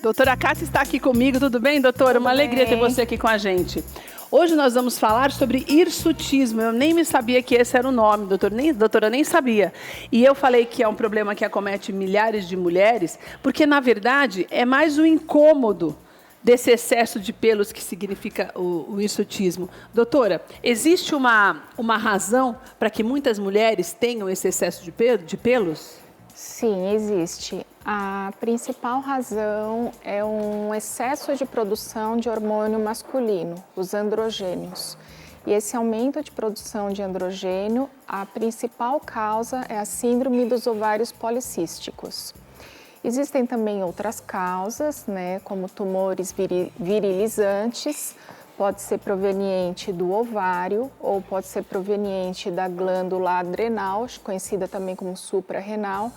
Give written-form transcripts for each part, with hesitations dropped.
Doutora Cássia está aqui comigo, tudo bem, doutora? Uma alegria ter você aqui com a gente. Hoje nós vamos falar sobre hirsutismo. Eu nem me sabia que esse era o nome, doutora, nem sabia. E eu falei que é um problema que acomete milhares de mulheres, porque, na verdade, é mais um incômodo desse excesso de pelos que significa o hirsutismo. Doutora, existe uma razão para que muitas mulheres tenham esse excesso de pelos? Sim, existe. A principal razão é um excesso de produção de hormônio masculino, os androgênios. E esse aumento de produção de androgênio, a principal causa é a síndrome dos ovários policísticos. Existem também outras causas, né, como tumores virilizantes, pode ser proveniente do ovário ou pode ser proveniente da glândula adrenal, conhecida também como suprarrenal,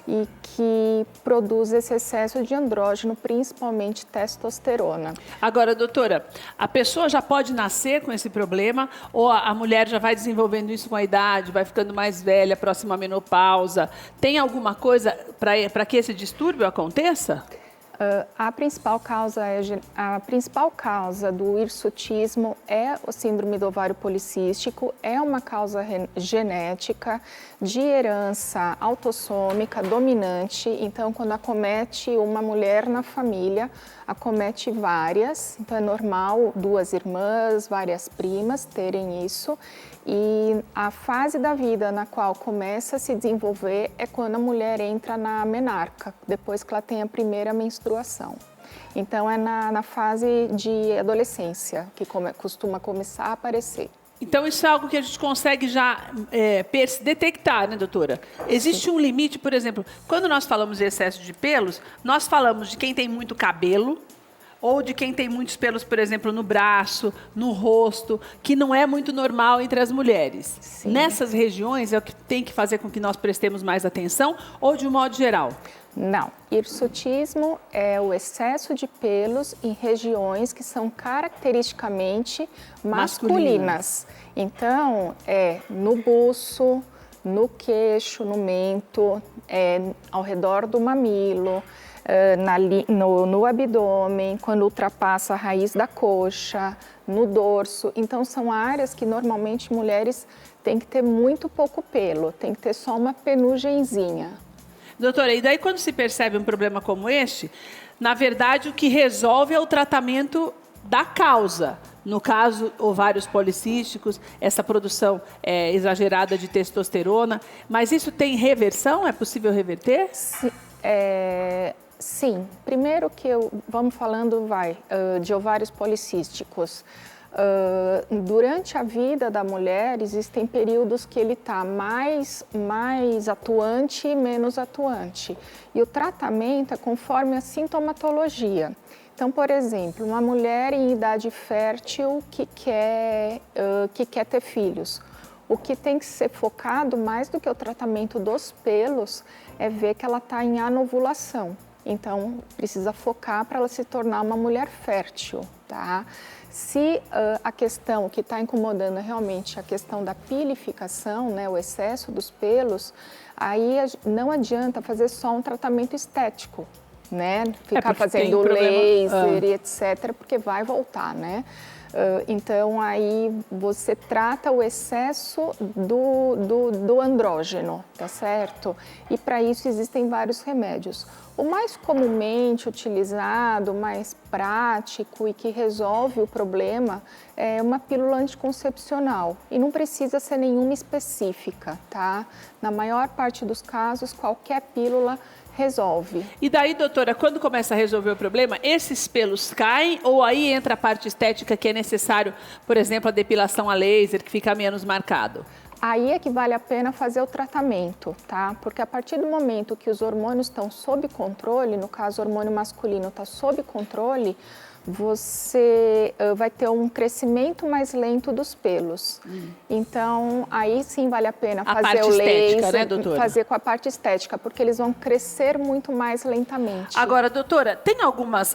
e que produz esse excesso de andrógeno, principalmente testosterona. Agora, doutora, a pessoa já pode nascer com esse problema ou a mulher já vai desenvolvendo isso com a idade, vai ficando mais velha, próxima à menopausa? Tem alguma coisa para que esse distúrbio aconteça? A principal causa do hirsutismo é o síndrome do ovário policístico, é uma causa genética de herança autossômica dominante. Então, quando acomete uma mulher na família, acomete várias. Então, é normal 2 irmãs, várias primas terem isso. E a fase da vida na qual começa a se desenvolver é quando a mulher entra na menarca, depois que ela tem a primeira menstruação. Então, é na fase de adolescência que costuma começar a aparecer. Então, isso é algo que a gente consegue já detectar, né, doutora? Existe um limite, por exemplo, quando nós falamos de excesso de pelos, nós falamos de quem tem muito cabelo, ou de quem tem muitos pelos, por exemplo, no braço, no rosto, que não é muito normal entre as mulheres. Sim. Nessas regiões é o que tem que fazer com que nós prestemos mais atenção, ou de um modo geral? Não. Hirsutismo é o excesso de pelos em regiões que são caracteristicamente masculinas. Então, é no buço, no queixo, no mento, ao redor do mamilo, no abdômen, quando ultrapassa a raiz da coxa, no dorso. Então, são áreas que normalmente mulheres têm que ter muito pouco pelo, tem que ter só uma penugenzinha. Doutora, e daí quando se percebe um problema como este, na verdade o que resolve é o tratamento da causa. No caso, ovários policísticos, essa produção exagerada de testosterona. Mas isso tem reversão? É possível reverter? Sim. Primeiro vamos falando de ovários policísticos. Durante a vida da mulher, existem períodos que ele está mais atuante e menos atuante. E o tratamento é conforme a sintomatologia. Então, por exemplo, uma mulher em idade fértil que quer ter filhos. O que tem que ser focado, mais do que o tratamento dos pelos, é ver que ela está em anovulação. Então, precisa focar para ela se tornar uma mulher fértil, tá? Se a questão que está incomodando realmente a questão da pilificação, né, o excesso dos pelos, aí não adianta fazer só um tratamento estético, né? Ficar fazendo laser e etc, porque vai voltar, né? Então, aí você trata o excesso do andrógeno, tá certo? E para isso existem vários remédios. O mais comumente utilizado, mais prático e que resolve o problema é uma pílula anticoncepcional. E não precisa ser nenhuma específica, tá? Na maior parte dos casos, qualquer pílula resolve. E daí, doutora, quando começa a resolver o problema, esses pelos caem ou aí entra a parte estética que é necessário, por exemplo, a depilação a laser, que fica menos marcado? Aí é que vale a pena fazer o tratamento, tá? Porque a partir do momento que os hormônios estão sob controle, no caso o hormônio masculino está sob controle, você vai ter um crescimento mais lento dos pelos. Então, aí sim vale a pena fazer o laser, né, doutora? fazer com a parte estética, porque eles vão crescer muito mais lentamente. Agora, doutora, tem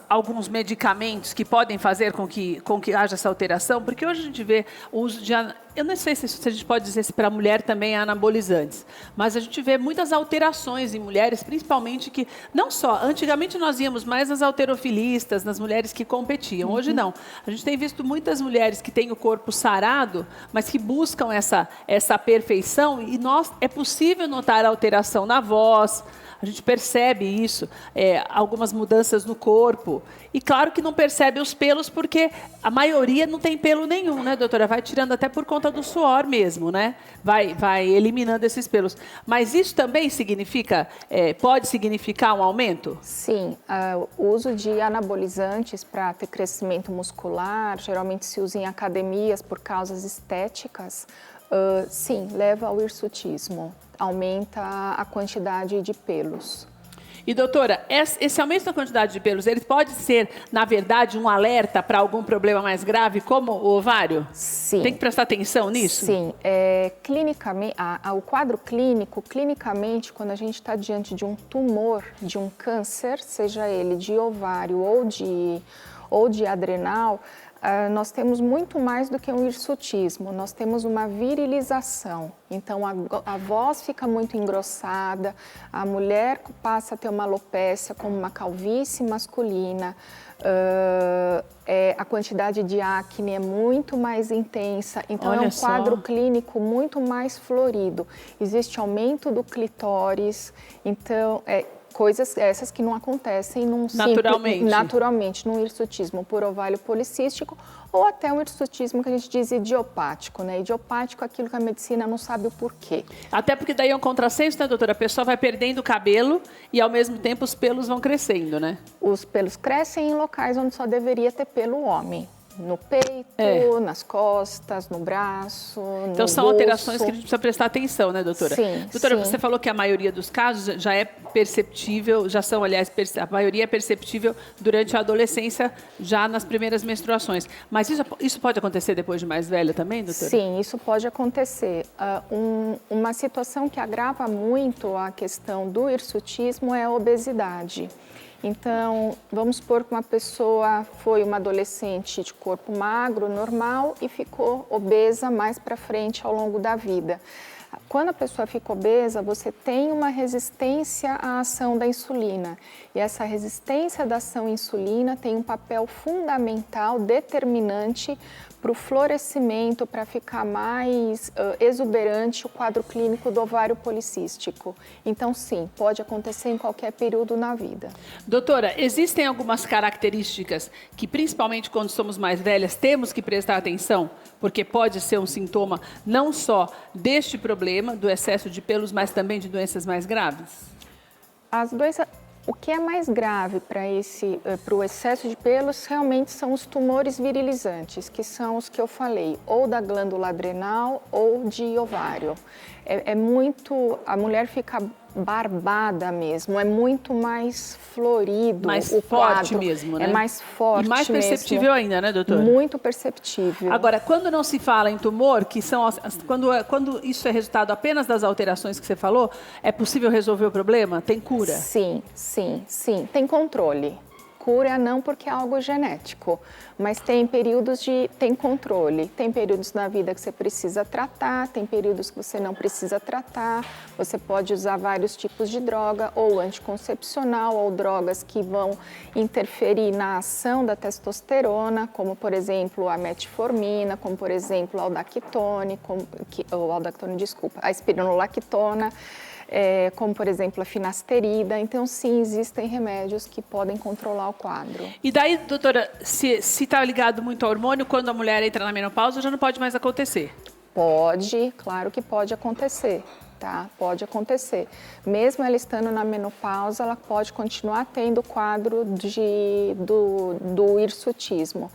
alguns medicamentos que podem fazer com que haja essa alteração? Porque hoje a gente vê o uso de... Eu não sei se a gente pode dizer se para a mulher também é anabolizantes, mas a gente vê muitas alterações em mulheres, principalmente que, não só, antigamente nós íamos mais nas halterofilistas, nas mulheres que competiam, hoje não. A gente tem visto muitas mulheres que têm o corpo sarado, mas que buscam essa perfeição, e é possível notar alteração na voz, a gente percebe isso, algumas mudanças no corpo. E claro que não percebe os pelos, porque a maioria não tem pelo nenhum, né, doutora? Vai tirando até por conta do suor mesmo, né? Vai eliminando esses pelos. Mas isso também pode significar um aumento? Sim, o uso de anabolizantes para ter crescimento muscular, geralmente se usa em academias por causas estéticas, sim, leva ao hirsutismo, aumenta a quantidade de pelos. E, doutora, esse aumento da quantidade de pelos, ele pode ser, na verdade, um alerta para algum problema mais grave, como o ovário? Sim. Tem que prestar atenção nisso? Sim. Clinicamente, o quadro clínico, clinicamente, quando a gente está diante de um tumor, de um câncer, seja ele de ovário ou de adrenal, nós temos muito mais do que um hirsutismo, nós temos uma virilização. Então, a voz fica muito engrossada, a mulher passa a ter uma alopécia como uma calvície masculina, a quantidade de acne é muito mais intensa, então Olha é um quadro só. clínico muito mais florido. Existe aumento do clitóris, então... coisas essas que não acontecem naturalmente num hirsutismo por ovário policístico ou até um hirsutismo que a gente diz idiopático, né? Idiopático é aquilo que a medicina não sabe o porquê. Até porque daí é um contrassenso, né, doutora? A pessoa vai perdendo o cabelo e, ao mesmo tempo, os pelos vão crescendo, né? Os pelos crescem em locais onde só deveria ter pelo homem. No peito, nas costas, no braço, no Então são bolso. alterações que a gente precisa prestar atenção, né, doutora? Sim, doutora, sim. Você falou que a maioria dos casos já é perceptível, a maioria é perceptível durante a adolescência, já nas primeiras menstruações. Mas isso pode acontecer depois de mais velha também, doutora? Sim, isso pode acontecer. Uma situação que agrava muito a questão do hirsutismo é a obesidade. Então, vamos supor que uma pessoa foi uma adolescente de corpo magro, normal, e ficou obesa mais para frente ao longo da vida. Quando a pessoa fica obesa, você tem uma resistência à ação da insulina. E essa resistência da ação à insulina tem um papel fundamental, determinante para o florescimento, para ficar mais exuberante o quadro clínico do ovário policístico. Então, sim, pode acontecer em qualquer período na vida. Doutora, existem algumas características que, principalmente quando somos mais velhas, temos que prestar atenção, porque pode ser um sintoma não só deste problema, do excesso de pelos, mas também de doenças mais graves? O que é mais grave para o excesso de pelos realmente são os tumores virilizantes, que são os que eu falei, ou da glândula adrenal ou de ovário. A mulher fica barbada mesmo, é muito mais florido. Mais o forte quadro, mesmo, né? É mais forte. E mais perceptível ainda, né, doutora? Muito perceptível. Agora, quando não se fala em tumor, que são quando isso é resultado apenas das alterações que você falou, é possível resolver o problema? Tem cura? Sim. Tem controle. Cura não porque é algo genético, mas tem controle. Tem períodos na vida que você precisa tratar, tem períodos que você não precisa tratar. Você pode usar vários tipos de droga, ou anticoncepcional, ou drogas que vão interferir na ação da testosterona, como, por exemplo, a metformina, como, por exemplo, a a espironolactona. Como, por exemplo, a finasterida. Então, sim, existem remédios que podem controlar o quadro. E daí, doutora, se está ligado muito ao hormônio, quando a mulher entra na menopausa, já não pode mais acontecer? Pode, claro que pode acontecer, tá? Pode acontecer. Mesmo ela estando na menopausa, ela pode continuar tendo o quadro do hirsutismo.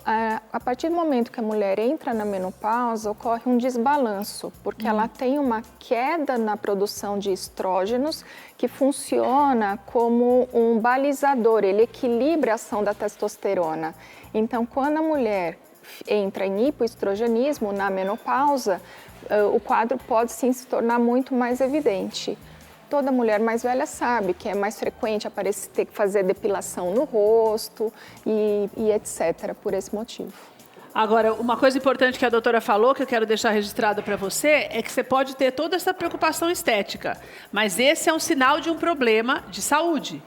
A partir do momento que a mulher entra na menopausa, ocorre um desbalanço, porque ela tem uma queda na produção de estrógenos que funciona como um balizador, ele equilibra a ação da testosterona. Então, quando a mulher entra em hipoestrogenismo, na menopausa, o quadro pode sim se tornar muito mais evidente. Toda mulher mais velha sabe que é mais frequente ter que fazer depilação no rosto e etc, por esse motivo. Agora, uma coisa importante que a doutora falou, que eu quero deixar registrado para você, é que você pode ter toda essa preocupação estética, mas esse é um sinal de um problema de saúde.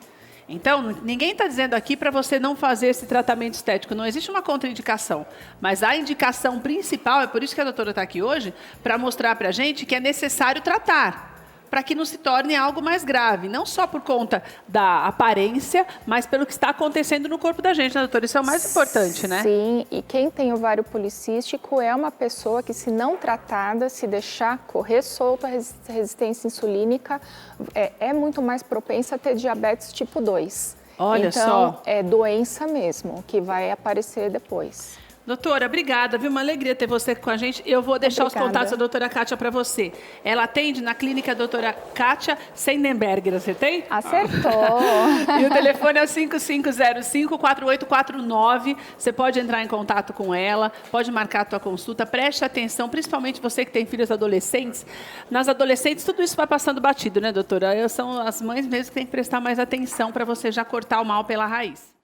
Então, ninguém está dizendo aqui para você não fazer esse tratamento estético, não existe uma contraindicação, mas a indicação principal, é por isso que a doutora está aqui hoje, para mostrar para a gente que é necessário tratar, para que não se torne algo mais grave, não só por conta da aparência, mas pelo que está acontecendo no corpo da gente, né, doutora? Isso é o mais importante, né? Sim, e quem tem ovário policístico é uma pessoa que, se não tratada, se deixar correr solto a resistência insulínica, é muito mais propensa a ter diabetes tipo 2. Olha então, só. é doença mesmo, que vai aparecer depois. Doutora, obrigada, viu? Uma alegria ter você com a gente. Eu vou deixar os contatos da doutora Kátia para você. Ela atende na clínica doutora Kátia Sendenberger, acertei? Acertou! E o telefone é 5505-4849. Você pode entrar em contato com ela, pode marcar a tua consulta. Preste atenção, principalmente você que tem filhos adolescentes. Nas adolescentes, tudo isso vai passando batido, né, doutora? São as mães mesmo que têm que prestar mais atenção para você já cortar o mal pela raiz.